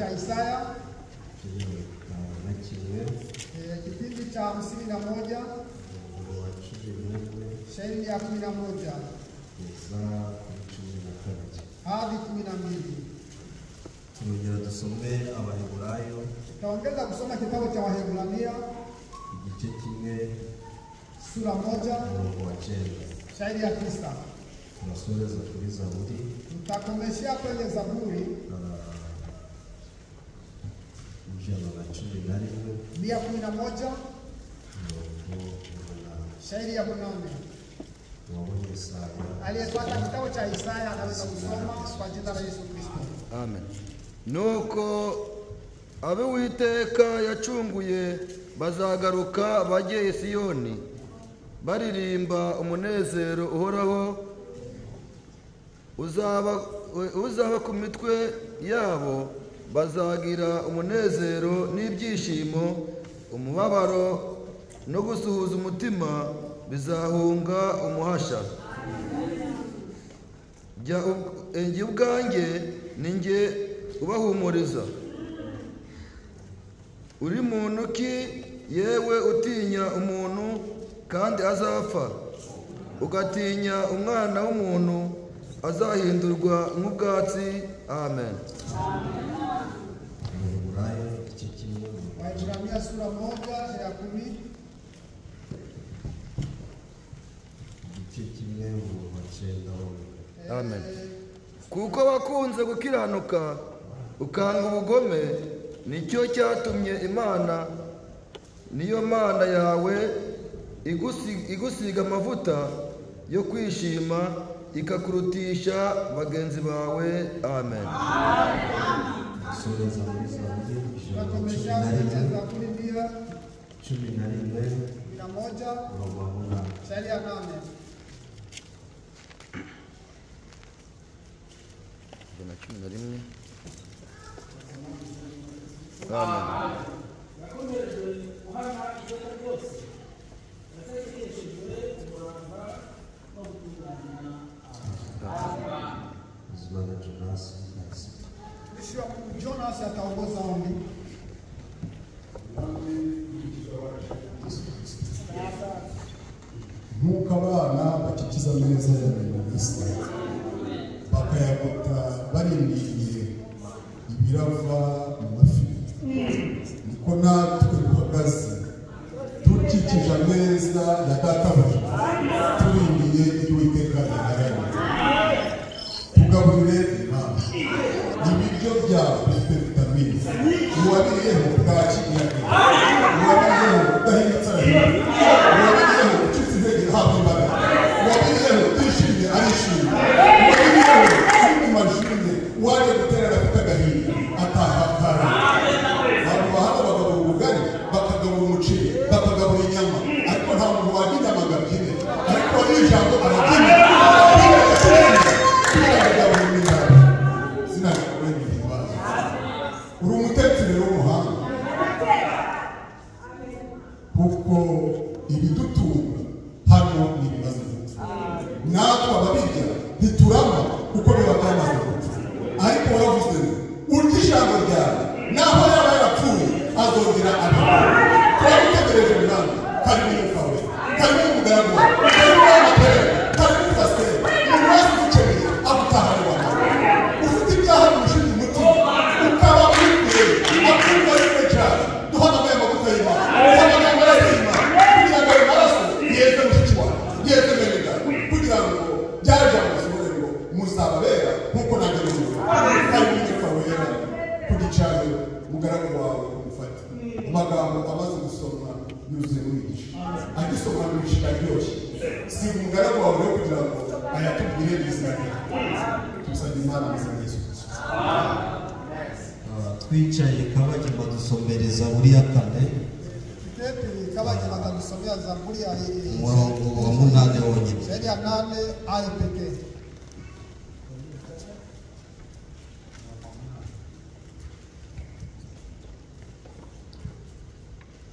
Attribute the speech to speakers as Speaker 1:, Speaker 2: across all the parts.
Speaker 1: cha Isaya kipindi cha 51 shairi ya 11 hadi 12.
Speaker 2: Tumejira dusome Abaheburayo.
Speaker 1: Tutaongeza kusoma kitabu cha Wahebrania
Speaker 2: Igice kimwe
Speaker 1: sura 1
Speaker 2: umurongo wa 9.
Speaker 1: shairi ya 9.
Speaker 2: Tunasoreza kuri Zaburi.
Speaker 1: Tutakomeshia kwenye Zaburi 111 shairi ya 8. Aliyepata kitabu cha Isaya anaweza kusoma kwa jina la Yesu Kristo.
Speaker 3: Amen. Nuko abe Uwiteka yacunguye bazagaruka bajye i Siyoni baririmba umunezero uhoraho uzaba ku mitwe yabo, bazagira umunezero n'ibyishimo, umubabaro no gusuhuza umutima bizahunga umuhasha. Njye ubwanjye ninjye ubahumuriza. Uri muntu ki yewe utinya umuntu kandi azapfa, ugatinya umwana w'umuntu azahindurwa nk'ubwatsi. Amen.
Speaker 1: Waebrania sura 1 ya 10.
Speaker 3: Amen. Kuko wakunze gukiranuka ukanga ubugome, nicyo cyatumye Imana niyo Mana yawe igusiga amavuta yo kwishima, ikakurutisha bagenzi bawe. Amen.
Speaker 1: Jonas ataongoza ombi.
Speaker 4: Nk'uko abana bakikiza ameza ya Misa bakayagota barindiriye ibirava mu mafi, niko natwe duhagaze dukikije ameza ya Databuja turindiye ibyo Uwiteka yaharaniye. Tugaburire Imana ibiryo byawe bifite vitamini, uwabiriyeho bwaki iragira, uwabiriyeho udahindutse arahindura, uwabiriyeho ucitse intege ahabwa imbaraga, uwabiriyeho utishimye arishimye, uwabiriyeho umutima arishimye, uwaje gutera agafite agahinda ataha kare. Abantu bahanga bagabura ubugari, bakagabura umuceri, bakagabura inyama, ariko nta muntu warya inyama ngo abyine, ariko wariye ijambo arabyina. Uri umutetsi rero w'umuhanga, kuko ibidutunga hano ni ibimaze gupfa. Natwe ababirya ntiturama kuko biba byamaze gupfa, ariko waravuze ngo urya ijambo ryawe naho yaba yarapfuye azongera abeho. Turagutegereje mwana, kari n'umwuka we, kari n'umugaragu wawe, kari n'uw'amatera, kari n'umupasiteri, umuntu wese ugukeneye agutahane wawe. Ufite ibyaha bimushije umutima ukaba wibwira akumva rimwe cyane, duhamagaye amavuta y'Imana, duhamagaye amaraso y'Imana, kugira ngo ayo maraso yeze mushiki wawe, yeze bene dawe, kugira ngo byaje amasohore ngo muzababera nk'uko nanjye n'umuntu kandi n'umwuka wera ku gicaniro umugaragu wawe umufate. Amagambo amaze gusomwa yuzuye n'imigisha, agisomwa n'imigisha iryoshye. Si umugaragu wawe rero kugira ngo ayatubwire n'izina ryawe. Tubisabye Imana mu izina rya Yesu Kristo.
Speaker 2: Twicaye Kabagema dusomere Zaburi ya 4
Speaker 1: Kabagema atadusomea Zaburi ya
Speaker 2: umurongo wa 8 wonyine.
Speaker 1: shairi ya 8 aya pekee.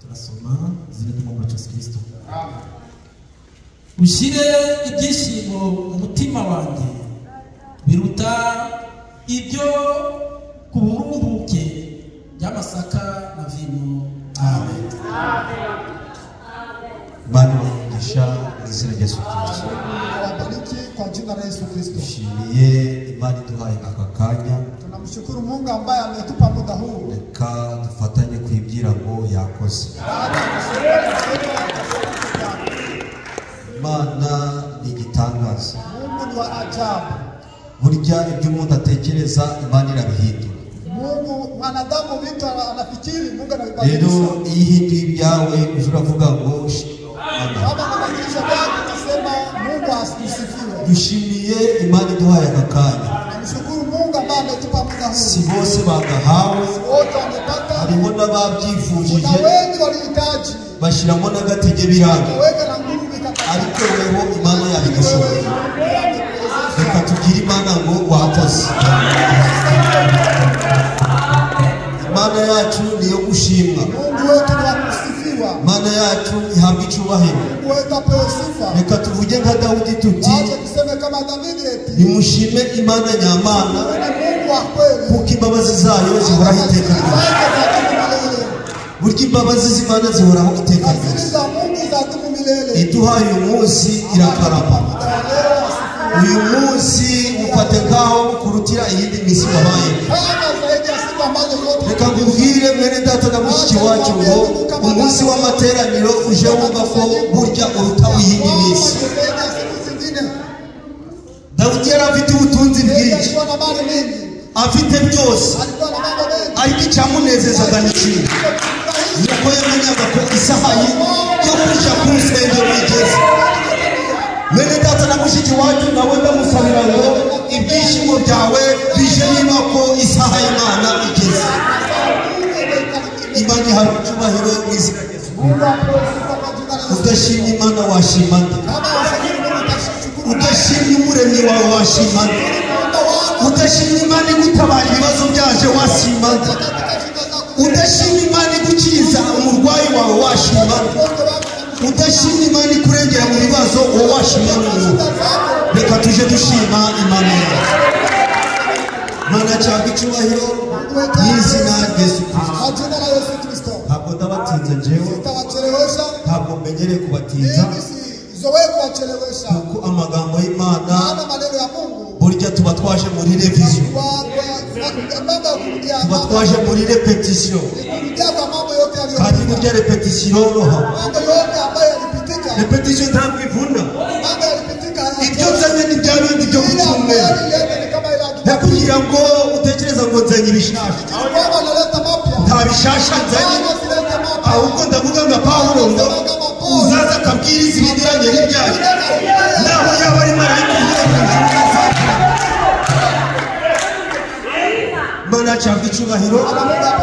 Speaker 2: Turasoma zile tumomba Yesu Kristo.
Speaker 1: Amen.
Speaker 5: Ushire ibyishimo umutima wanjye biruta ibyo kuburumbuke ry'amasaka na vino. Amen.
Speaker 2: Imana ibagisha mu izina rya Yesu Kristo.
Speaker 1: Awabariki kwa jina la Yesu Kristo.
Speaker 2: Dushimiye Imana iduhaye aka kanya.
Speaker 1: Tunamshukuru Mungu ambaye ametupa muda huu.
Speaker 2: Reka dufatanye kwibwira ngo yakoze. Imana ni igitangaza.
Speaker 1: Mungu ni wa ajabu.
Speaker 2: Burya ibyo umuntu atekereza Imana irabihindura.
Speaker 1: Mungu mwanadamu vitu anafikiri Mungu
Speaker 2: Rero
Speaker 1: anabadilisha.
Speaker 2: iyo uhinduye ibyawe uravuga ngo
Speaker 1: Kama anabadilisha watu nasema Mungu asifiwe.
Speaker 2: dushimiye Imana iduhaye aka kanya.
Speaker 1: Namshukuru Mungu ambaye ametupa muda huu.
Speaker 2: Si bose bagahawe,
Speaker 1: Wote wamepata.
Speaker 2: hariho n'ababyifujije
Speaker 1: Kuna wengi walihitaji.
Speaker 2: bashyiramo n'agatege biranga,
Speaker 1: Weka na nguvu vikakataa.
Speaker 2: ariko weho Imana yabigushoboye. Reka tugire Imana ngo wakoze. Imana yacu niyo gushimwa,
Speaker 1: Mungu wetu ni wa kusifiwa.
Speaker 2: Imana yacu ihabwa icyubahiro.
Speaker 1: Mungu wetu apewe sifa.
Speaker 2: Reka tuvuge nka Dawudi tuti
Speaker 1: Wache tuseme kama David eti.
Speaker 2: nimushime Imana nyamana,
Speaker 1: Ni Mungu wa kweli.
Speaker 2: kuko imbabazi zayo zihoraho iteka ryose. Burya imbabazi z'Imana zihoraho iteka
Speaker 1: Fadhili
Speaker 2: ryose.
Speaker 1: za Mungu zadumu milele.
Speaker 2: Iduhaye uyu munsi irakarama. Uyu munsi ufate nkaho kurutira iyindi minsi wabaye.
Speaker 1: Kama zaidi ya siku ambazo zote.
Speaker 2: Reka nkubwire mwene data na mushiki wacu ngo umunsi w'amateraniro uje wumva ko burya uruta iyindi minsi.
Speaker 1: Zaidi ya siku zingine.
Speaker 2: Dawudi yari afite ubutunzi bwinshi,
Speaker 1: Alikuwa na mali mingi.
Speaker 2: afite byose,
Speaker 1: Alikuwa na mambo mengi.
Speaker 2: ariko icyamunezezaga ni kimwe, nuko yamenyaga ko isaha ye yo kujya ku rusengero igeze. Mwene data na mushiki wacu nawe ndamusabira ngo ibyishimo byawe bije niba ko isaha y'Imana igeze. Imana ihabwa icyubahiro mu izina rya Yesu.
Speaker 1: Mungu apewe sifa kwa jina la Yesu.
Speaker 2: Udashimye Imana washima nde?
Speaker 1: Kama washukuru Mungu utashukuru.
Speaker 2: Udashimye umuremyi wawe washima nde? Udashimye Imana igutabara ibibazo byaje washima nde? Udashimye Imana igukiza umurwayi wawe washima nde? Udashimye Imana ikurengera mu bibazo wowe washima nde? Reka tuje dushima Imana yacu. Imana cyangwa icyubahiro mu izina rya Yesu Kristo.
Speaker 1: Kwa jina la Yesu Kristo.
Speaker 2: Ntabwo ndabatinza njyewe,
Speaker 1: Sitawachelewesha.
Speaker 2: ntabwo menyereye kubatinza,
Speaker 1: Mimi sizoee kuwachelewesha.
Speaker 2: kuko amagambo y'Imana
Speaker 1: Maana maneno ya Mungu.
Speaker 2: burya tuba twaje muri revision,
Speaker 1: Mambo ya kurudia
Speaker 2: tuba
Speaker 1: mambo.
Speaker 2: twaje muri repetition,
Speaker 1: Kurudia kwa mambo yote
Speaker 2: kandi
Speaker 1: yaliyopita.
Speaker 2: burya repetition iroroha.
Speaker 1: Mambo yote ambayo yalipitika.
Speaker 2: Repetition ntabwo ivuna.
Speaker 1: Mambo yalipitika.
Speaker 2: Ibyo nzanye ni bya bindi byo ku cyumweru, nta kugira ngo utekereza ngo nzanye ibishasha. Nta bishasha nzanye, ahubwo ndavuga nka Pawulo ngo uzaza akabwiriza ibinyuranye n'ibyayo, naho yaba ari marayika uvuye mu ijuru. Imana cyangwa icyubahiro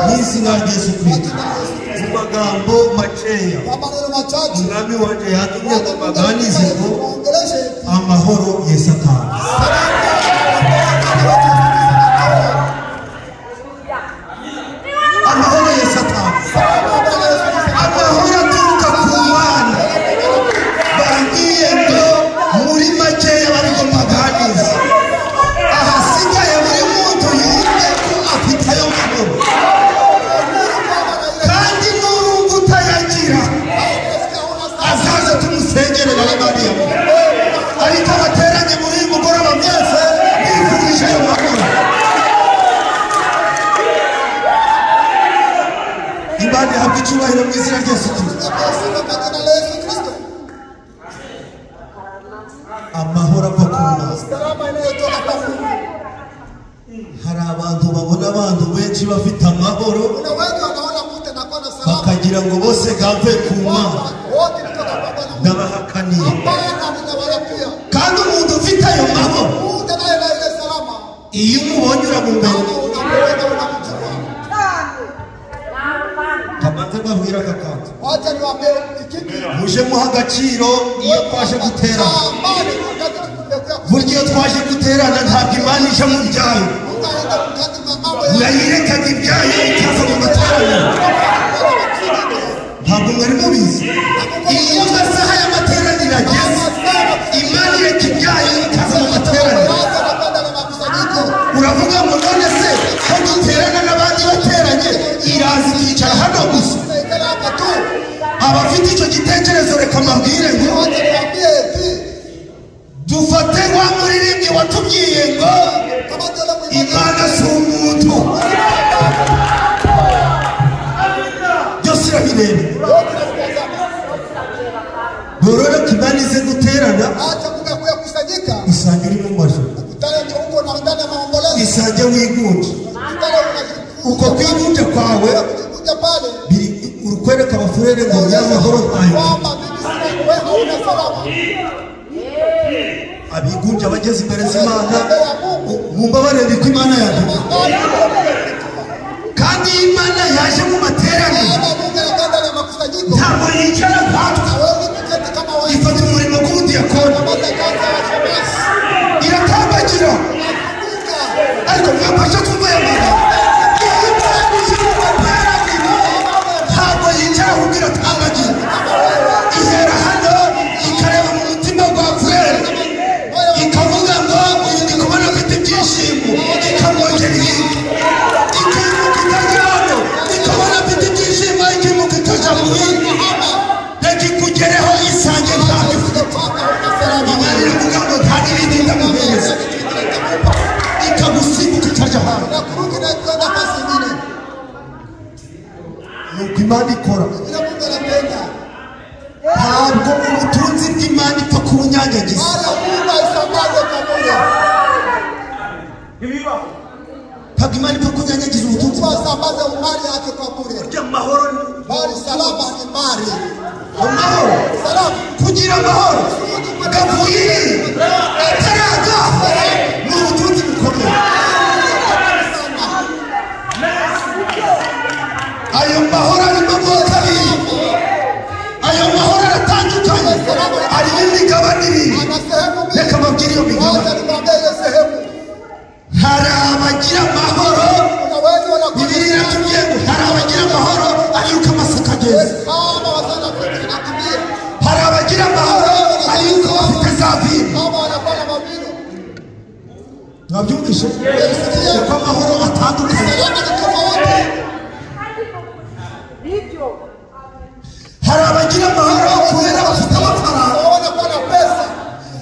Speaker 2: mu izina rya Yesu Kristo. Mu magambo makeya umwami wanjye yatumye ngo baganize ngo amahoro ya Satani. Amahoro ya Satani, amahoro aturuka ku Mana. Bambwiye ngo muri makeya bari ngo baganize, ahasigaye buri muntu yumve ko afite ayo mahoro, kandi n'urumva utayagira azaze tumusengere bari bariya. Ariko abateranye muri uyu mugoroba mwese bifurije ayo mahoro. Imana ihabwa icyubahiro mu izina rya Yesu Kristo. Amahoro ava ku Mana. Hari abantu babona abantu benshi bafite amahoro bakagira ngo bose gave ku Mana. Ndabahakaniye, kandi umuntu ufite ayo mahoro iyo umubonye uramumenya. Kamanze mbabwira aka kantu, muje muha agaciro iyo twaje guterana. Burya iyo twaje guterana ntabwo Imana ije mu byayo, yayirekaga ibyayo ikaza mu materaniro. Ntabwo mwari mubizi, iyo amasaha y'amateraniro ageze Imana ireka ibyayo ikaza mu materaniro. Uravuga ngo none se ko duterana n'abandi bateranye, abafite icyo gitekerezo reka mbabwire ngo
Speaker 1: Wacha niwaambie eti
Speaker 2: dufate wa muririmbyi watubwiye ngo
Speaker 1: kama tena mwimbaji
Speaker 2: imana si umuntu byose irabireba dorora kibani ze guterana
Speaker 1: acha kumekuya kusanyika
Speaker 2: isange iri mu majoro
Speaker 1: kutana huko na ndani ya maombolezo
Speaker 2: isange wigunje
Speaker 1: kutana
Speaker 2: uko kwigunje kwawe
Speaker 1: unakuja pale
Speaker 2: urukwereka abafurere ngo nyamahoro ntayo
Speaker 1: kwamba mimi sina wewe hauna salama
Speaker 2: abigunje abageze imbere z'Imana bumva bareba ko Imana yaje kandi Imana yaje mu materaniro
Speaker 1: kama Mungu anataka na makusanyiko
Speaker 2: ntabwo yicara nkatwe
Speaker 1: hawezi kuketi kama wewe
Speaker 2: ifata umurimo w'ubudiyakoni
Speaker 1: kama kazi ya shemasi
Speaker 2: iratambagira ariko mwafashe kumva aya magambo iyo Imana ije mu materaniro ntabwo yicara kugira atambagira ihera hano ikareba mu mutima wa furere ikavuga ngo uyu ndi kubona afite ibyishimo ikamwongera iyindi ikimuka itajya hano ikabona afite ibyishimo ikimuka itajya mu yindi reka ikugereho isange ntabwo ifite Imana iravuga ngo nta n'ibindi ndamuhereza ikagusimbuka ikajya hano
Speaker 1: na kurudi na kwenda nafasi nyingine
Speaker 2: nuko Imana ikora
Speaker 1: bila Mungu anapenda
Speaker 2: ntabwo ubutunzi bw'Imana ipfa kubunyanyagiza
Speaker 1: wala Mungu aisambaze pamoja
Speaker 2: ntabwo Imana ipfa kunyanyagiza ubutunzi
Speaker 1: Mungu
Speaker 2: bwawe
Speaker 1: asambaze mali yake kwa bure
Speaker 2: burya amahoro
Speaker 1: bali salama ni mali
Speaker 2: amahoro
Speaker 1: salama
Speaker 2: kugira amahoro gavuye ataraga ni ubutunzi bukomeye ayo mahoro arimo amoko abiri ayo mahoro aratandukanye arimo imigabane ibiri
Speaker 1: ana sehemu mbili
Speaker 2: reka mbabwire iyo
Speaker 1: moja
Speaker 2: migabane
Speaker 1: ni kwambia ile sehemu
Speaker 2: hari abagira amahoro
Speaker 1: kuna wengi wanakuwa
Speaker 2: bibiri iratubwiye ngo hari abagira amahoro ari yuko amasaka ageze
Speaker 1: kama wasana vitu vinakimbia
Speaker 2: hari abagira amahoro ari yuko bafite za vino
Speaker 1: kama wanakuwa na mavino
Speaker 2: mwabyumvise uko amahoro atandukanye
Speaker 1: salama ni tofauti
Speaker 2: hari abagira amahoro kubera bafite amafaranga
Speaker 1: wanakuwa na pesa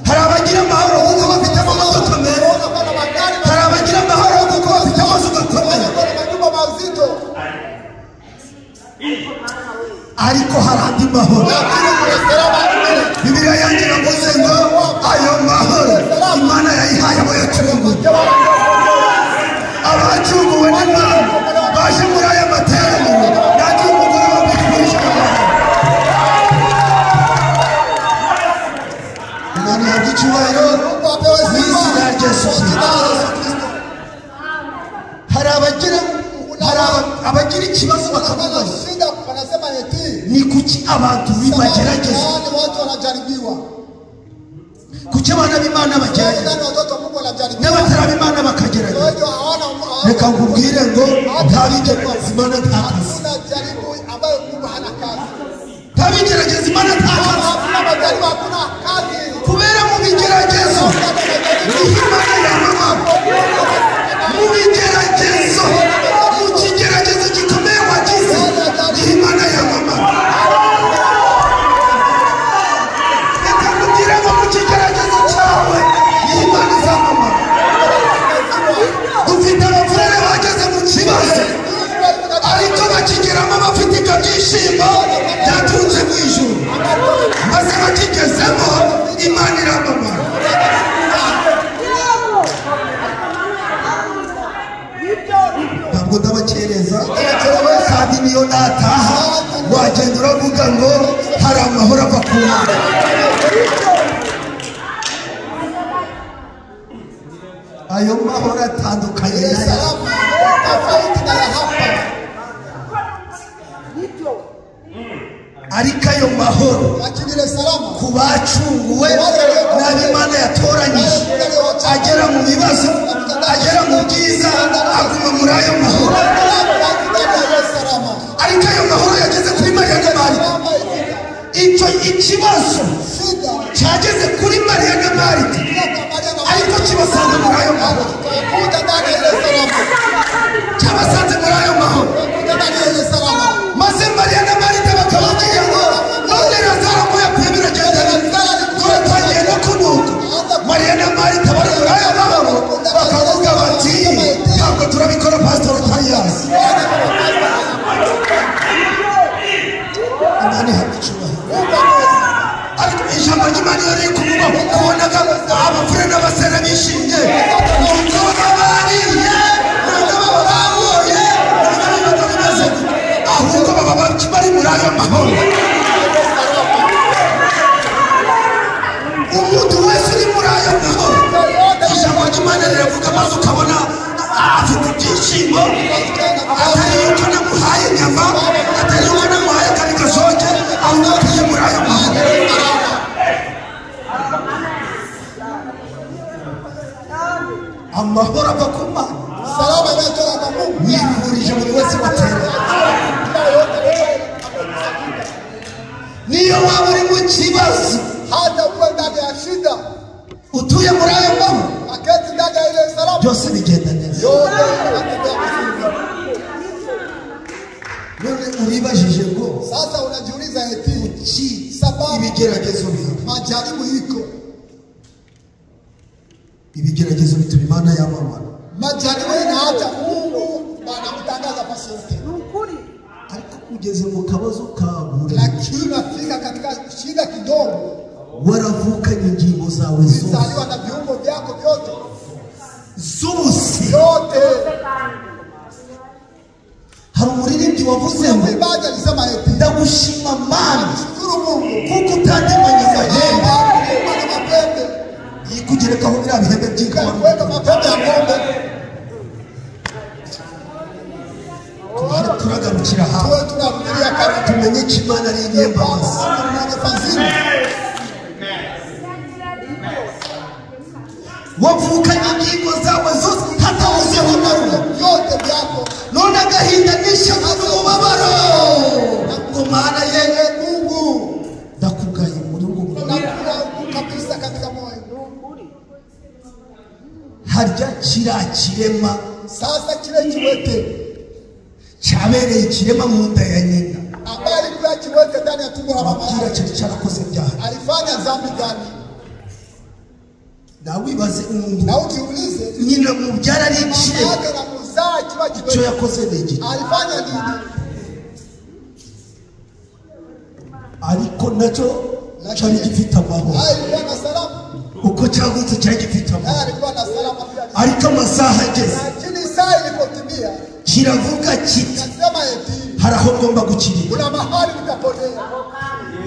Speaker 2: hari abagira amahoro kuko bafite amamodoka meza
Speaker 1: wanakuwa na magari
Speaker 2: hari abagira amahoro kuko bafite amazu gakomeye
Speaker 1: wanakuwa na majumba mazito
Speaker 2: ariko hari andi mahoro
Speaker 1: lakini kuna salama nyingine
Speaker 2: bibiliya yanjye iravuze ngo ayo mahoro Imana yayihaye abo yacunguye abacunguwe n'Imana baje muri aya materaniro nanjye umugore wa bitwije Imana ihabwa icyubahiro
Speaker 1: Mungu apewe
Speaker 2: mu
Speaker 1: sifa
Speaker 2: izina rya Yesu
Speaker 1: kwa jina la Yesu Kristo
Speaker 2: hari abagira ikibazo bakavuga
Speaker 1: wana
Speaker 2: ngo
Speaker 1: shida wanasema eti
Speaker 2: ni kuki abantu bibagerageza
Speaker 1: wale watu wanajaribiwa
Speaker 2: kuki abana b'Imana bagerageza
Speaker 1: ndani watoto wa Mungu wanajaribiwa
Speaker 2: n'abatari b'Imana bakagerageza
Speaker 1: wengi hawana
Speaker 2: reka nkubwire ngo nta bigerageza Imana nta kazi
Speaker 1: hakuna jaribu ambayo Mungu hana kazi
Speaker 2: nta bigerageza Imana nta kazi
Speaker 1: hakuna majaribu hakuna kazi
Speaker 2: kubera mu bigeragezo niho Imana yamama mu bigeragezo mu kigeragezo gikomeye wagize niho Imana yamama reka nkubwire ngo mu kigeragezo cyawe niho Imana izamama dufite abafurere bageze mu kibazo ariko bakigeramo bafite ibyo byishimo byaturutse mu ijuru maze bakigezemo Imana iramamara ntabwo ndabakereza kandi niyo nataha wagenda uravuga ngo hari amahoro ava ku Mana ayo mahoro atandukanye
Speaker 1: ile
Speaker 2: nayo
Speaker 1: salama tofauti na ya hapa
Speaker 2: ariko ayo mahoro
Speaker 1: lakini ile salama
Speaker 2: ku bacunguwe n'ab'Imana yatoranyije agera mu bibazo agera mu byiza aguma muri ayo mahoro ariko ayo mahoro yageze kuri Mariya na Marita icyo ikibazo cyageze kuri Mariya na Marita ariko kibasanga muri ayo mahoro cyabasanze muri ayo mahoro maze Mariya na Marita bakababwira ngo bari kuvuga kubonaga abafure n'abasera bishimye nuko babariye ntabwo baba baboye ntabwo bibaga bimeze ahubwo baba bari muri ayo mahoro. Umuntu wese uri muri ayo mahoro ijambo ry'Imana riravuga maze ukabona afite ibyishimo atari yuko namuhaye inyama atari yuko namuhaye akandi gasoke ahubwo atuye muri ayo mahoro. Amahoro ava ku Mana.
Speaker 1: Salama inatoka kwa Mungu.
Speaker 2: Nifurije buri wese watera niyo waba uri mu kibazo
Speaker 1: hata uwe ndani ya shida
Speaker 2: utuye muri ayo mahoro
Speaker 1: aketi ndani ya ile salama
Speaker 2: byose bigenda neza.
Speaker 1: yote yanatembea vizuri.
Speaker 2: None uribajije ngo
Speaker 1: Sasa unajiuliza eti
Speaker 2: ki
Speaker 1: sababu
Speaker 2: ibigeragezo bihe
Speaker 1: majaribu iko,
Speaker 2: ibigeragezo bituma Imana yamamara
Speaker 1: majaribu inaacha Mungu anamtangaza pasi yote,
Speaker 2: ariko kugeze mu kabazo kabure
Speaker 1: lakini unafika katika shida kidogo
Speaker 2: waravukanye ingingo zawe zose
Speaker 1: zizaliwa na viungo vyako vyote
Speaker 2: zose.
Speaker 1: yote.
Speaker 2: Hari umuririmbyi wavuze ngo
Speaker 1: Mwimbaji alisema eti
Speaker 2: ndagushima Mana
Speaker 1: shukuru Mungu
Speaker 2: kuko utandemanye amahembe
Speaker 1: Mungu na mapembe
Speaker 2: yikugerekaho biriya bihembe by'inkwano.
Speaker 1: kuweka mapembe ya ng'ombe.
Speaker 2: Turagarukira hafi
Speaker 1: Tuwe tunarudilia karibu
Speaker 2: tumenye ko Imana ari inyembabazi.
Speaker 1: mwenye fadhili.
Speaker 2: wavukanye ingingo zawe zose hatabuzeho na rumwe.
Speaker 1: Yote vyako
Speaker 2: None agahinda n'ishyaka n'umubabaro ngo Mana yewe Mungu ndakugaye muri ubu buryo.
Speaker 1: unakuwa kabisa katika moyo.
Speaker 2: Harya kiriya kirema
Speaker 1: Sasa kile kiwete
Speaker 2: cyabereye ikirema mu nda ya nyina
Speaker 1: ambaye alikuwa kiwete ndani ya tumbo la mama
Speaker 2: abwira
Speaker 1: yake
Speaker 2: cyari cyarakoze ibyaha.
Speaker 1: alifanya dhambi gani?
Speaker 2: Nawe wibaze umuntu
Speaker 1: Na ujiulize
Speaker 2: nyina mubyara ari
Speaker 1: mama
Speaker 2: ikirema
Speaker 1: yake na mzaa kiwa
Speaker 2: icyo
Speaker 1: kiwete
Speaker 2: yakoze ni iki?
Speaker 1: alifanya nini?
Speaker 2: Ariko nacyo cyari gifite amahoro
Speaker 1: Naye alikuwa na salama,
Speaker 2: uko cyavutse cyari gifite
Speaker 1: naye
Speaker 2: amahoro.
Speaker 1: alikuwa na salama pia.
Speaker 2: Ariko amasaha ageze
Speaker 1: Lakini saa ilipotimia
Speaker 2: kiravuga kiti
Speaker 1: nasema eti
Speaker 2: hari aho ngomba gukirira,
Speaker 1: kuna mahali nitaponea,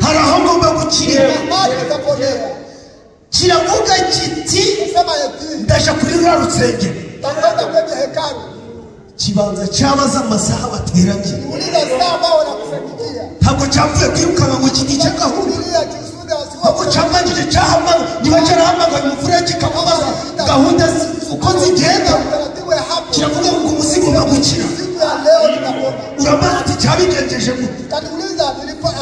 Speaker 2: hari aho ngomba gukirira.
Speaker 1: mahali nitaponea.
Speaker 2: Kiravuga kiti
Speaker 1: Nasema eti
Speaker 2: ndaje kuri rwa rusengero.
Speaker 1: takwenda kwenye hekalu,
Speaker 2: Kibanza cyabaza amasaha bateranye,
Speaker 1: uliza saa ambao wanakusanyikia,
Speaker 2: ntabwo cyapfuye kwirukanka ngo kiti cy'agahuru,
Speaker 1: kulia kisudi
Speaker 2: ahubwo
Speaker 1: wasiwasi
Speaker 2: cyamanyije cyahamagara niba cyarahamagaye umufurere kikamubaza gahunda uko zigenda.
Speaker 1: utaratibu ya hapo.
Speaker 2: Kiravuga ngo umuzigo bagukira.
Speaker 1: Siku ya leo nitapona.
Speaker 2: Urabaza uti cyabigenjeje gute?
Speaker 1: Kaniuliza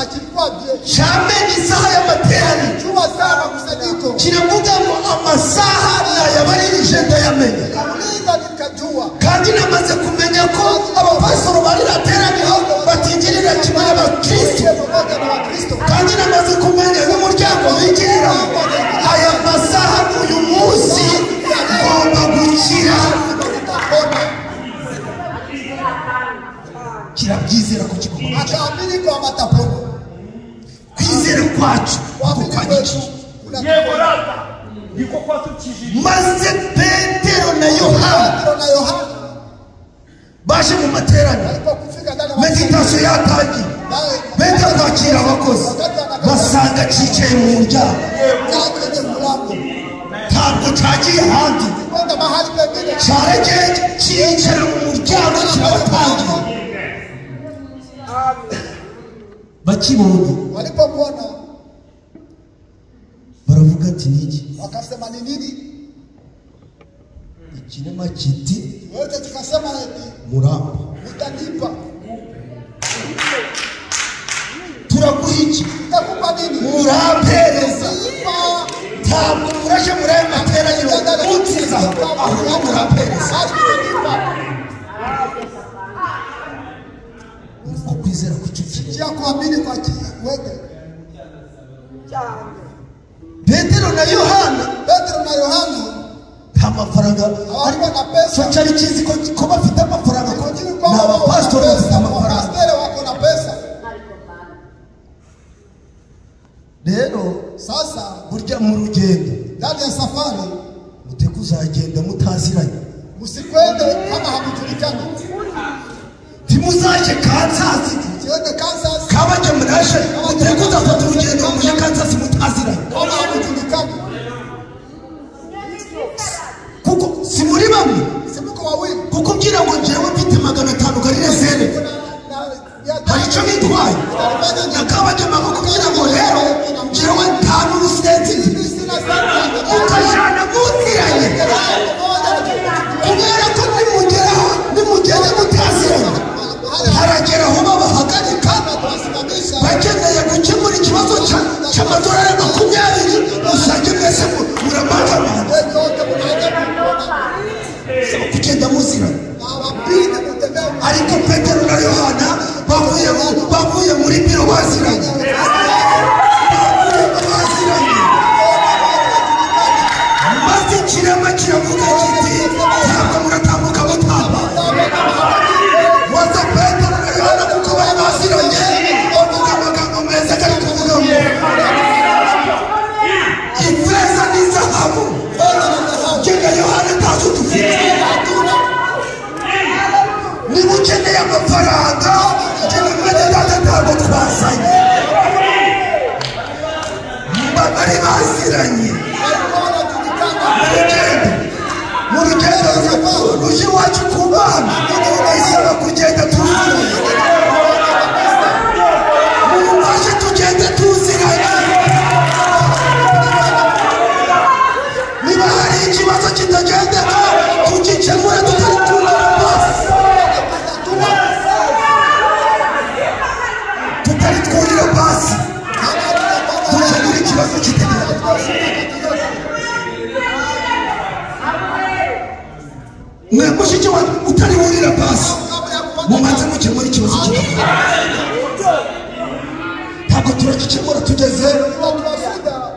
Speaker 1: akilikuwa je,
Speaker 2: Cyamenye isaha y'amateraniro.
Speaker 1: jua saa makusanyiko.
Speaker 2: Kiravuga ngo amasaha nayabaririje ndayamenya,
Speaker 1: Kauliza nikajua.
Speaker 2: kandi namaze kumenya ko abapasitoro bari bateraniyeho batigirira kimwe n'abakristo,
Speaker 1: Tuwe pamoja na Wakristo.
Speaker 2: kandi namaze kumenya n'umuryango bigirira. Aya masaha uyu munsi ngomba gukira.
Speaker 1: Nitapona.
Speaker 2: Kirabyizera ko kigomba gukira.
Speaker 1: Akaamini kwamba atapona.
Speaker 2: Kwizera kwacu
Speaker 1: Kuamini
Speaker 2: kuko
Speaker 1: kwetu
Speaker 2: kwagikije.
Speaker 1: kunatupona.
Speaker 2: Maze Petero na Yohana
Speaker 1: Petro na Yohana
Speaker 2: baje mu materaniro,
Speaker 1: walipofika ndani ya
Speaker 2: meditasiyo yatangiye, benda kwakira abakozi basanga cyicaye mu muryango,
Speaker 1: kwenye mlango
Speaker 2: ntabwo cyagiye ahandi,
Speaker 1: kwenda mahali pengine.
Speaker 2: cyaregeye cyicara mu muryango kirabatangira. Bakibonye
Speaker 1: Walipomwona
Speaker 2: baravuga ati niki
Speaker 1: wakasema ni nini?
Speaker 2: ikirema kiti
Speaker 1: Wote tukasema eti
Speaker 2: muramba,
Speaker 1: utanipa,
Speaker 2: turaguha iki?
Speaker 1: nitakupa nini?
Speaker 2: Murampereza.
Speaker 1: Nipa.
Speaker 2: Ntabwo muraje muri aya materaniro munsiza, ahubwo murampereza. Uko kwizera kucukira.
Speaker 1: Chia kuamini kwa kiwete.
Speaker 2: Petero na Yohana
Speaker 1: Petro na Yohana
Speaker 2: nta mafaranga
Speaker 1: hawakuwa na
Speaker 2: so
Speaker 1: pesa.
Speaker 2: cyari kizi ko bafite amafaranga, ko
Speaker 1: Lakini
Speaker 2: ni
Speaker 1: kwa
Speaker 2: abapasitori bafite amafaranga.
Speaker 1: wapastori wako na pesa.
Speaker 2: rero
Speaker 1: Sasa
Speaker 2: burya mu rugendo
Speaker 1: ndani ya safari
Speaker 2: muteka uzagenda mutaziranye,
Speaker 1: msikwende kama hamjulikani.
Speaker 2: ntimuzaje Kansas
Speaker 1: Siende Kansas
Speaker 2: kabaje murashe muteka uzafata urugendo muri Kansas mutaziranye
Speaker 1: kama hamjulikani.
Speaker 2: kuko si muri bamwe,
Speaker 1: Simuko wawili.
Speaker 2: kuko ugira ngo njyewe mfite 500 garire zere hari icyo bitwaye nakabaje kugira ngo rero njyewe ntanu rusenzi ukajana mutiranye kubera ko nimugende mutaziranye haragera aho babahagarika bakeneye gukemura ikibazo cy'amadolari 20 usanga mwese muramangamana kugenda muziranye. Ariko Petero na Yohana bavuye muri biro baziranye, maze ikirema kiravuga kiti ntabwo muratambuka mutamba. Waza Petero na Yohana kuko bari baziranye bavuga amagambo meza kari kuvuga ngo ifeza n'izahabu genda Yohana ntazo dufite. Niba ukeneye amafaranga genda mwene data ntabwo twazanye, bari baziranye mu rugendo ruje iwacu ku Mana isaba kugenda tuziranye, mubashe tugende tuziranye. Niba hari ikibazo kitagendeka tugikemure tutari twurira basi dukemura ikibazo kitagendeka. mwe mushiki wa utari wurira basi mumanze mukemura ikibazo kitagendeka. ntabwo turakikemura tugeze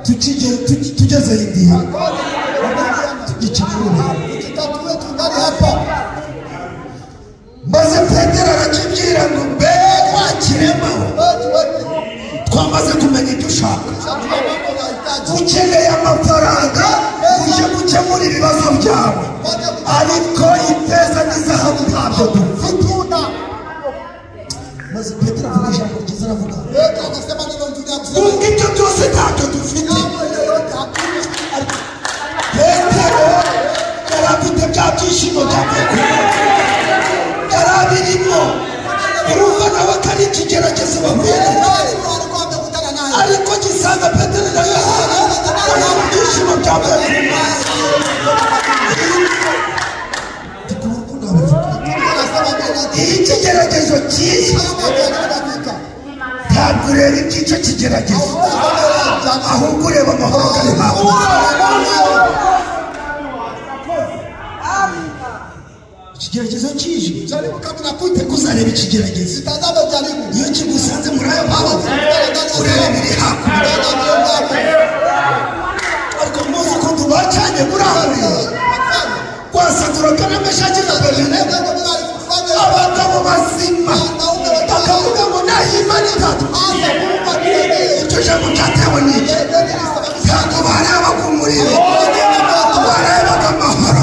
Speaker 2: indiya tugikemura maze Petero arakibwira ngo mbe wakirema twamaze kumenya ibyo ushaka, ukeneye amafaranga uje gukemura ibibazo byawe, ariko ifeza n'izahabu ntabyo dufite. maze Petero avuga ijambo ryiza aravuga ngo ibyo byose ntabyo dufite. Petero yari afite bya byishimo bya Petero yari abirimo, urumva nawe ko ari ikigeragezo bakwiriye, ariko gisanga Petero na Yohana bari mu byishimo bya Petero. Iyo ikigeragezo cyiza ntabwo ureba iby'icyo kigeragezo, ahubwo ureba amahoro kari hakurya. Ikigeragezo kije kuzareba ikigeragezo, iyo kigusanze muri ayo mahoro ureba ibiri hakurya. ariko muzi ko tubacanye muri aho kwasatura kana meshakira mbere abagabo bazima bakavuga ngo nahimana itatu icyo jambo cyatewe n'iki ntabwo bareba ku muriro barebaga amahoro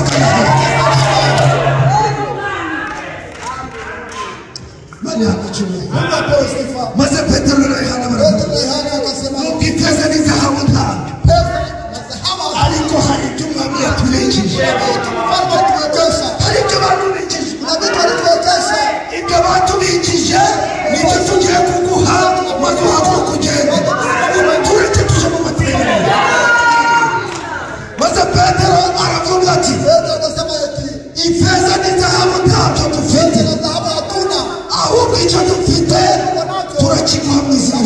Speaker 2: maze Petero na Yohana baravuga nubwo ifeza n'izahabu ntabyo, ariko hari ibyo umwami yatubikije, hari ibyo batubikije, ibyo batubikije nicyo tugiye kuguha maze uhaguruke ugende tureke tuje mu materaniro. maze Petero aravuga ati ifeza n'izahabu ntabyo dufite, ahubwo icyo dufite turakiguha mu izina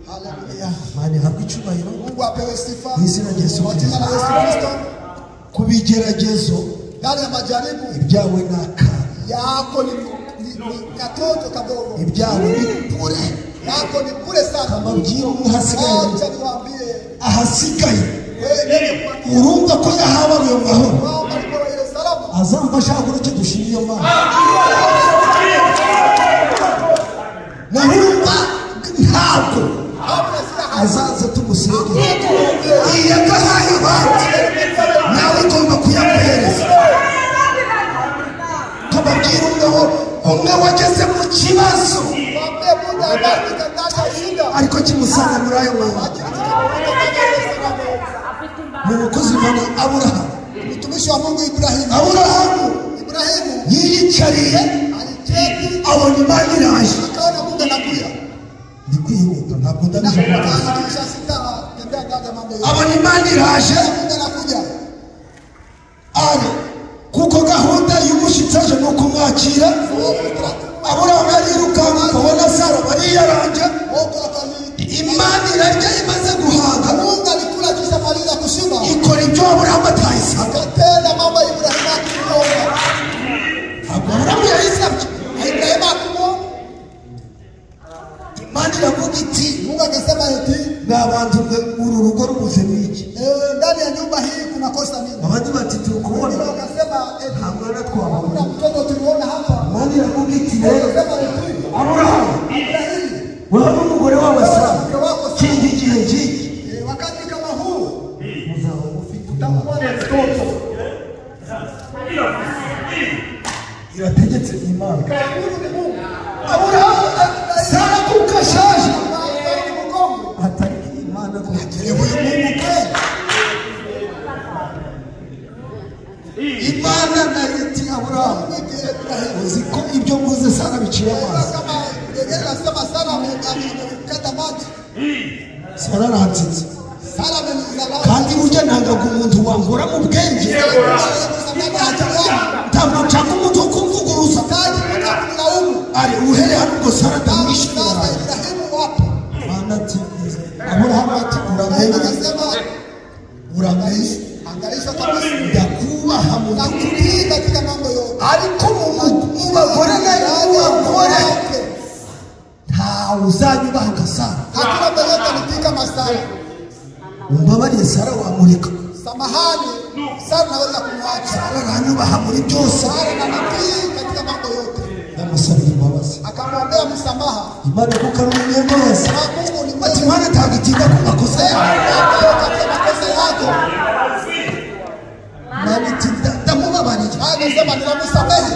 Speaker 1: Haleluya.
Speaker 2: Mani habwa icyubahiro
Speaker 1: Mungu apewe sifa.
Speaker 2: mu izina rya Yesu
Speaker 1: Kwa jina la Yesu Kristo.
Speaker 2: ku bigeragezo
Speaker 1: Ndani ya majaribu
Speaker 2: ibyawe ni akana
Speaker 1: yako ni katoto kadogo.
Speaker 2: ibyawe ni kure
Speaker 1: Yako ni kule sana.
Speaker 2: amabwira umwe hasigaye
Speaker 1: Acha niwaambie.
Speaker 2: ahasigaye
Speaker 1: Wewe nene
Speaker 2: urumva ko yahabaruye mu mahoro
Speaker 1: kwa alikuwa ile salama.
Speaker 2: azamfasha kuruke dushimiye Imana nahumva ntabwo azaza tumusenge iyagahaye abandi nawe ugomba kuyamuhereza kababwira umwe wageze mu kibazo
Speaker 1: Mwambie muda ambaye nikataka shida.
Speaker 2: ariko kimusanga muri ayo mahoro mu mukozi Imana Aburahamu
Speaker 1: Mtumishi wa Mungu Ibrahimu.
Speaker 2: Aburahamu
Speaker 1: Ibrahimu
Speaker 2: yiyicariye
Speaker 1: aliketi
Speaker 2: abona Imana iraje
Speaker 1: akaona Mungu anakuja.
Speaker 2: ndi kwihuta ntabwo ndabije
Speaker 1: Kisha sita tembea ndani ya mambo yote.
Speaker 2: abona Imana iraje
Speaker 1: Mungu anakuja.
Speaker 2: ari kuko gahunda y'umushyitsi aje ni ukumwakira Aburahamu arirukanka akabona Sara bariyaranja
Speaker 1: Wote wakali.
Speaker 2: Imana irarya imaze guhaga
Speaker 1: Mungu alikula kisha maliza kushiba.
Speaker 2: ikora ibyo Aburahamu atayisabye
Speaker 1: Akatenda mambo ya Ibrahimu akiomba.
Speaker 2: Aburahamu yayisabye
Speaker 1: Ibrahimu akumwomba.
Speaker 2: Imana iravuga iti
Speaker 1: Mungu akasema eti
Speaker 2: ni abantu uru rugo rubuzemo iki
Speaker 1: ndani ya nyumba hii kuna kosa nini?
Speaker 2: abandi bati turi kubona
Speaker 1: Wengine wakasema eti
Speaker 2: nta mwana twabona
Speaker 1: kuna mtoto tuliona hapa.
Speaker 2: Imana iravuga iti rero
Speaker 1: Akasema eti
Speaker 2: Aburahamu
Speaker 1: Ibrahimu
Speaker 2: wewe n'umugore wawe Sara
Speaker 1: mke wako
Speaker 2: kindi gihe giki
Speaker 1: wakati kama huu
Speaker 2: muzaba mufite
Speaker 1: utakuwa na mtoto.
Speaker 2: irategetse Imana
Speaker 1: Huyu ni Mungu.
Speaker 2: Aburahamu Sara kuko ashaje
Speaker 1: Sara ni mkongwe.
Speaker 2: atari Imana kugira uyu Mungu kweli Imana nayiti Aburahamu uzi ko ibyo mvuze Sara biciye amazi
Speaker 1: Kama yeye anasema Sara amekata maji.
Speaker 2: Sara arahatsinze
Speaker 1: Sara amenizala.
Speaker 2: kandi burya ntangaga umuntu wangora mu bwenge ntabwo nshaka umuntu wo kumvuguruza ari uhere hano ubwo Sara ndamwishimira Mana ati Aburahamu ati uramenye uramenye ndakubaha mu ariko mu bagore nayo mu bagore ntawe uzanyubaha nka Sara umbabariye Sara wamureka
Speaker 1: Samahani, Sara naweza kumwacha.
Speaker 2: Sara aranyubaha muri byose
Speaker 1: Sara anatii katika mambo yote.
Speaker 2: ndamusabira imbabazi
Speaker 1: Akamwombea msamaha.
Speaker 2: Imana kuko ari umunyembabazi
Speaker 1: Na Mungu ni
Speaker 2: ati
Speaker 1: mwema.
Speaker 2: Imana ntabwo itinda ku makosa yawe
Speaker 1: Katika makosa yako.
Speaker 2: Imana iti ndamubabariye
Speaker 1: Anasema ninamsamehe.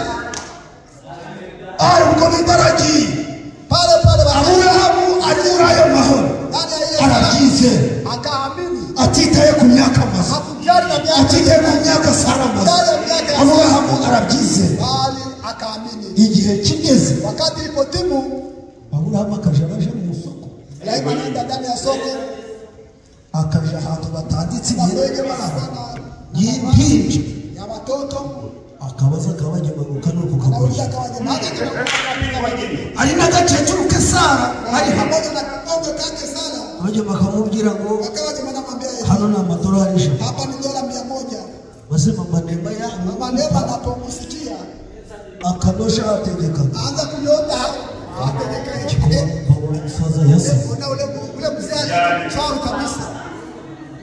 Speaker 2: ari ubwo bibaragiye
Speaker 1: Pale pale
Speaker 2: Aburahamu ari muri ayo mahoro
Speaker 1: ndani ya ile
Speaker 2: arabyizera
Speaker 1: akaamini.
Speaker 2: atitaye ku myaka amaze
Speaker 1: Hakujali na miaka.
Speaker 2: atitaye ku myaka Sara amaze Aburahamu arabyizera
Speaker 1: Bali akaamini.
Speaker 2: igihe kigeze
Speaker 1: Wakati ipo timu,
Speaker 2: Aburahamu akaja aje mu isoko
Speaker 1: Ibrahimu anaenda ndani ya soko
Speaker 2: akaja ahantu batanditse
Speaker 1: na
Speaker 2: imyenda
Speaker 1: wenye
Speaker 2: y'abana
Speaker 1: wanafanya
Speaker 2: y'impinja
Speaker 1: ya watoto.
Speaker 2: akabaza akabanyamanuka no
Speaker 1: Anauliza
Speaker 2: kukagurisha
Speaker 1: kawanyemaje katika wageni.
Speaker 2: ari n'agakecuru ke Sara ari hamwe
Speaker 1: Pamoja na kidogo kake Sara.
Speaker 2: abajya bakamubwira ngo
Speaker 1: Wakawa wanamwambia yeye,
Speaker 2: hano ni amadolari ijana
Speaker 1: hapa ni dola 100.
Speaker 2: maze mama Neema yangu
Speaker 1: Mama Neema anapomsikia
Speaker 2: akanosha ategekaga
Speaker 1: aanza kunyota apeleka
Speaker 2: babona umusaza yasize
Speaker 1: ona ule mzee alikuwa kabisa.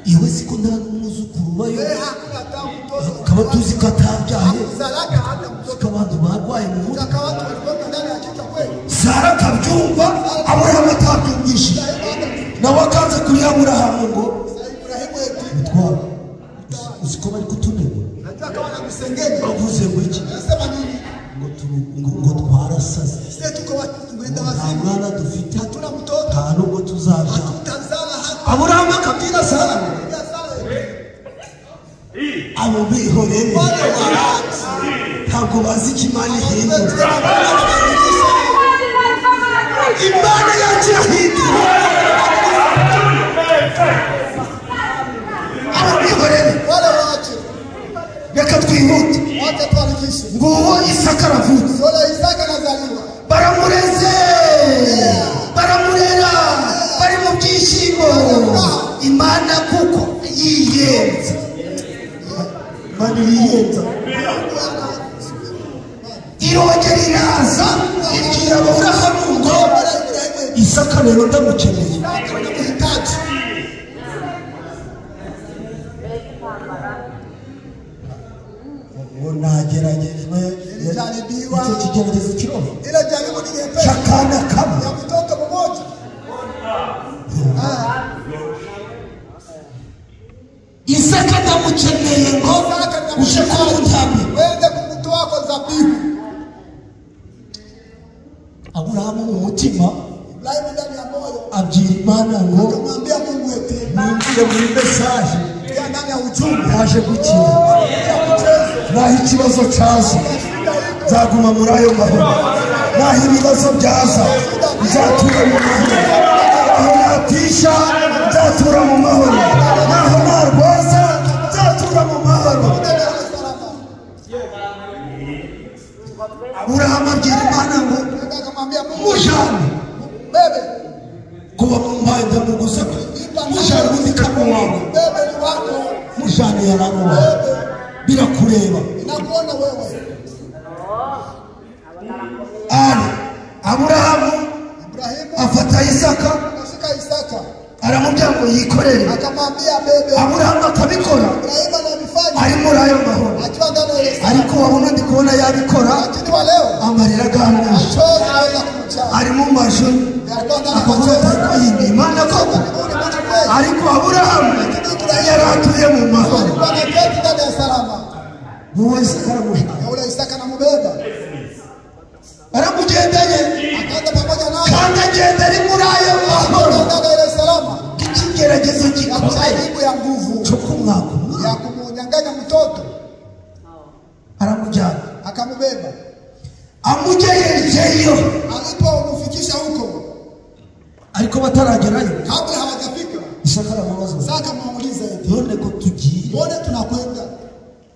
Speaker 2: iwe siko nta n'umwuzukuru bayo
Speaker 1: Wewe hakuna tamu mtoto.
Speaker 2: kaba tuzi ko atabyaye
Speaker 1: Zalaka hata mtoto.
Speaker 2: ko abantu barwaye mu mutwe
Speaker 1: Zaka watu walikuwa ndani ya kichwa kweli.
Speaker 2: Sara akabyumva Aburahamu atabyumvise nawe akanze kuri Aburahamu ngo
Speaker 1: Ibrahimu eti
Speaker 2: bitwara uzi ko bari kutunegura
Speaker 1: najua kama anamsengenya.
Speaker 2: bavuze ngo iki
Speaker 1: Anasema nini?
Speaker 2: ngo twarasaze
Speaker 1: Sisi tuko watu mwenda
Speaker 2: nta
Speaker 1: wazimu.
Speaker 2: mwana dufite
Speaker 1: Hatuna mtoto.
Speaker 2: nta nubwo tuzabyara
Speaker 1: Tutazala hata
Speaker 2: Aburahamu akabwira Sara abo bihorere ntabwo bazi icyo Imana ihindura Imana yacu irahindura abo bihorere
Speaker 1: wale waache.
Speaker 2: reka twihute
Speaker 1: Wacha tuandikishe.
Speaker 2: nguwo Isaka aravutse
Speaker 1: Yule Isaka anazaliwa.
Speaker 2: baramureze yiyenza irongera iraza ibwira Aburahamu ngo Isaka rero ndamukeneye ngo nageragejwe icyo kigeragezo kiroho cy'akana kamwe Isaka ndamukeneye ngo uje kumutambira
Speaker 1: wende kumutoa kwa zabihu.
Speaker 2: Aburahamu mu mutima
Speaker 1: Ibrahimu ndani ya moyo
Speaker 2: abwira Imana ngo
Speaker 1: akamwambia Mungu eti
Speaker 2: ninjire muri mesaje
Speaker 1: ya ndani ya ujumbe
Speaker 2: yaje gukira naho ikibazo cyaza nzaguma muri ayo mahoro naho ibibazo byaza nzatura mu mahoro aho natisha nzatura mu mahoro naho narwaza nzatura mu mahoro. Aburahamu abwira Imana ngo
Speaker 1: akamwambia Mungu
Speaker 2: mujane
Speaker 1: bebe
Speaker 2: kuba mumpaye ndamuguza mujane undi kamo wawe
Speaker 1: bebe ni wako
Speaker 2: mujane yararoba birakureba
Speaker 1: nakuona wewe.
Speaker 2: ari Aburahamu
Speaker 1: Ibrahimu
Speaker 2: afata Isaka
Speaker 1: akashika Isaka
Speaker 2: aramubwira ngo yikorere
Speaker 1: akamwambia bebe.
Speaker 2: Aburahamu akabikora
Speaker 1: Ibrahimu anabifanya
Speaker 2: ari muri ayo mahoro
Speaker 1: akiwa ndani ya ile
Speaker 2: ariko wabona ndi kubona yabikora
Speaker 1: lakini wa leo
Speaker 2: amarira agamuje
Speaker 1: chozi anaweza kumcha
Speaker 2: ari mu maju
Speaker 1: alikuwa ndani ya
Speaker 2: akavuga
Speaker 1: chozi
Speaker 2: ati iyi Imana koko ariko Aburahamu yari atuye mu mahoro
Speaker 1: anaketi ndani ya salama.
Speaker 2: nuwo Isaka aramushaka
Speaker 1: Na ule Isaka anambeba
Speaker 2: aramugendanye
Speaker 1: akaenda pamoja naye
Speaker 2: kandi agenda ari muri ayo mahoro
Speaker 1: ndani ya ile salama
Speaker 2: ikigeragezo
Speaker 1: ya
Speaker 2: gikomeye
Speaker 1: kujaribu ya nguvu
Speaker 2: cyo kumwaka
Speaker 1: ya kumunyang'anya mtoto
Speaker 2: aramujyana
Speaker 1: akamubeba.
Speaker 2: amugejejeyo
Speaker 1: Alipomfikisha huko
Speaker 2: ariko bataragerayo
Speaker 1: kabla hawajafika
Speaker 2: Isaka aramubaza
Speaker 1: Isaka amuuliza eti
Speaker 2: none ko tugiye
Speaker 1: mbona tunakwenda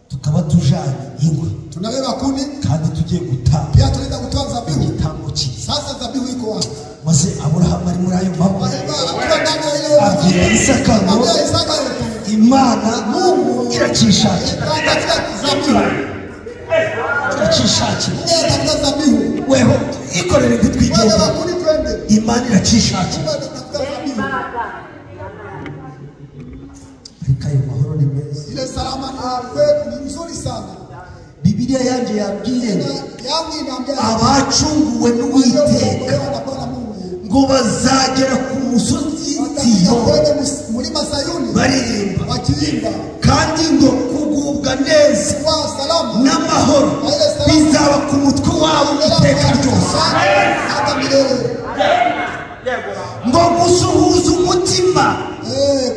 Speaker 2: tukaba tujanye inkwi
Speaker 1: tunabeba kuni
Speaker 2: kandi tugiye gutanga
Speaker 1: pia tunaenda kutoa dhabihu.
Speaker 2: igitambo cyiza
Speaker 1: Sasa dhabihu iko wapi?
Speaker 2: maze Aburahamu ari muri ayo mahoro
Speaker 1: Akiwa ndani ya ile
Speaker 2: abwira Isaka ngo
Speaker 1: Ambia Isaka eti
Speaker 2: Imana Mungu irakishakira
Speaker 1: tafuta dhabihu.
Speaker 2: irakishakira
Speaker 1: Yeye tafuta dhabihu.
Speaker 2: weho ikorere
Speaker 1: Wewe
Speaker 2: gutwigenda
Speaker 1: kuni twende.
Speaker 2: Imana irakishakira
Speaker 1: Wewe tafuta dhabihu.
Speaker 2: ariko ayo mahoro ni meza
Speaker 1: Ile salama ni kwetu ni nzuri sana.
Speaker 2: Biblia yanje yabwiye ngo
Speaker 1: Yangu inaambia
Speaker 2: abacunguwe n'Uwiteka
Speaker 1: wanakuwa na Mungu.
Speaker 2: ngo bazagera ku musozi
Speaker 1: Watafika
Speaker 2: Siyoni
Speaker 1: kwenye mlima Sayuni
Speaker 2: baririmba
Speaker 1: wakiimba
Speaker 2: kandi ngo kugubwa neza
Speaker 1: kwa salama
Speaker 2: n'amahoro bizaba ku mutwe wabo iteka ryose
Speaker 1: hata milele.
Speaker 2: ngo gusuhuza umutima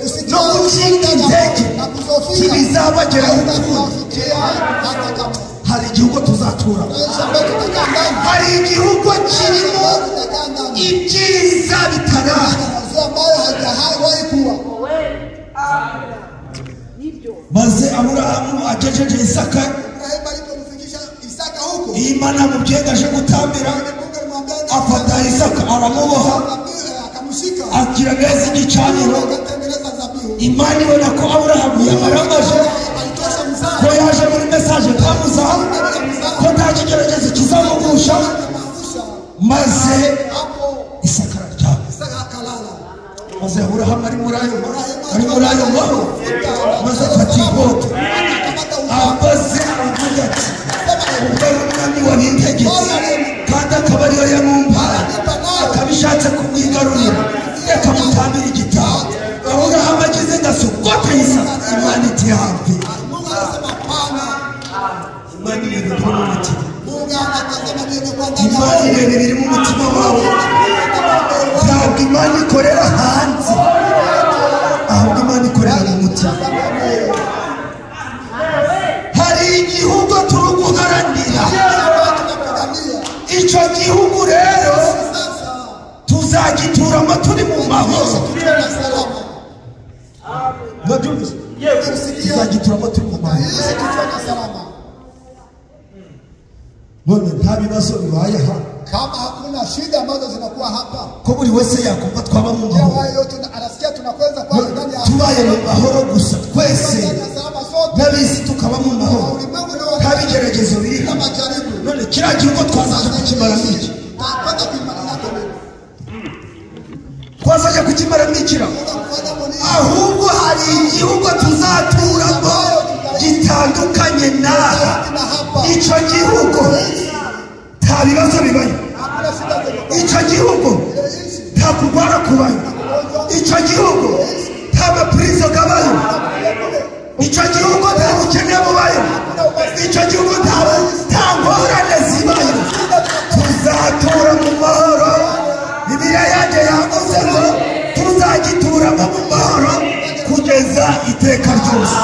Speaker 1: Kusikia
Speaker 2: no gucika intege
Speaker 1: na kuzofika
Speaker 2: kibizabageraho ukundi
Speaker 1: kufikia hata kama
Speaker 2: hari igihugu tuzatura
Speaker 1: maisha ambayo tutakaa ndani
Speaker 2: hari igihugu kirimo
Speaker 1: tutakaa ndani
Speaker 2: ibyiza bitaraba
Speaker 1: mazuri ambayo haijawahi kuwa.
Speaker 2: maze Aburahamu agejeje Isaka
Speaker 1: Ibrahimu alipomfikisha Isaka huko
Speaker 2: Imana mubyenga aje gutambira
Speaker 1: Mungu alimwambia
Speaker 2: afata Isaka aramuboha
Speaker 1: akamshika
Speaker 2: akira neza igicaniro
Speaker 1: akatengeneza dhabihu.
Speaker 2: Imana ibona ko Aburahamu yamaramaje
Speaker 1: Alitosha mzaa
Speaker 2: ko yaje muri mesaje ntamuza ko nta kigeragezo kizamugusha
Speaker 1: akamangusha
Speaker 2: maze
Speaker 1: hapo
Speaker 2: Isaka araryama
Speaker 1: Isaka akalala.
Speaker 2: maze Aburahamu ari muri ayo mahoro maze afata inkota amaze aravuga ati ubwo ari umwami wabintegetse kandi akaba ariyo yamumpaye akabishatse kumwigarurira akamutambira igitabo Aburahamu ageze ngasokote Isaka Imana iti hafi
Speaker 1: Mungu anasema hapana.
Speaker 2: Imana ireba ibiri mu mutima
Speaker 1: Mungu anatazama vyenye kwa ndani
Speaker 2: Imana
Speaker 1: yako.
Speaker 2: ireba ibiri mu mutima wawe ntabwo Imana ikorera hanze ahubwo Imana ikorera mu mutima hari igihugu turi guharanira icyo gihugu rero tuzagituramo turi mu mahoro mwabyumvise tuzagituramo turi mu mahoro none nta bibazo bibaye hano
Speaker 1: Kama hakuna shida ambazo zinakuwa hapa,
Speaker 2: ko buri wese yakumva twaba mu
Speaker 1: kila
Speaker 2: mahoro
Speaker 1: wale yote anasikia tunakwenda kwa ndani ya
Speaker 2: tubaye mu mahoro gusa twese
Speaker 1: ndani ya salama sote.
Speaker 2: n'abisi tukaba mu mahoro nta bigeragezo biri hano. None kiriya gihugu twazaje kukimaramo iki? Twazaje kukimaramo ikira, ahubwo hari igihugu tuzaturamo gitandukanye n'aha. Icyo gihugu nta bibazo bibayo, icyo gihugu nta kurwara kubayo, icyo gihugu nta mapurizo gabayo, icyo gihugu nta bukene bubayo, icyo gihugu nta ngorane zibayo. Tuzatura mu mahoro. Bibiliya yanjye yavuze ngo tuzagituramo mu mahoro kugeza iteka ryose.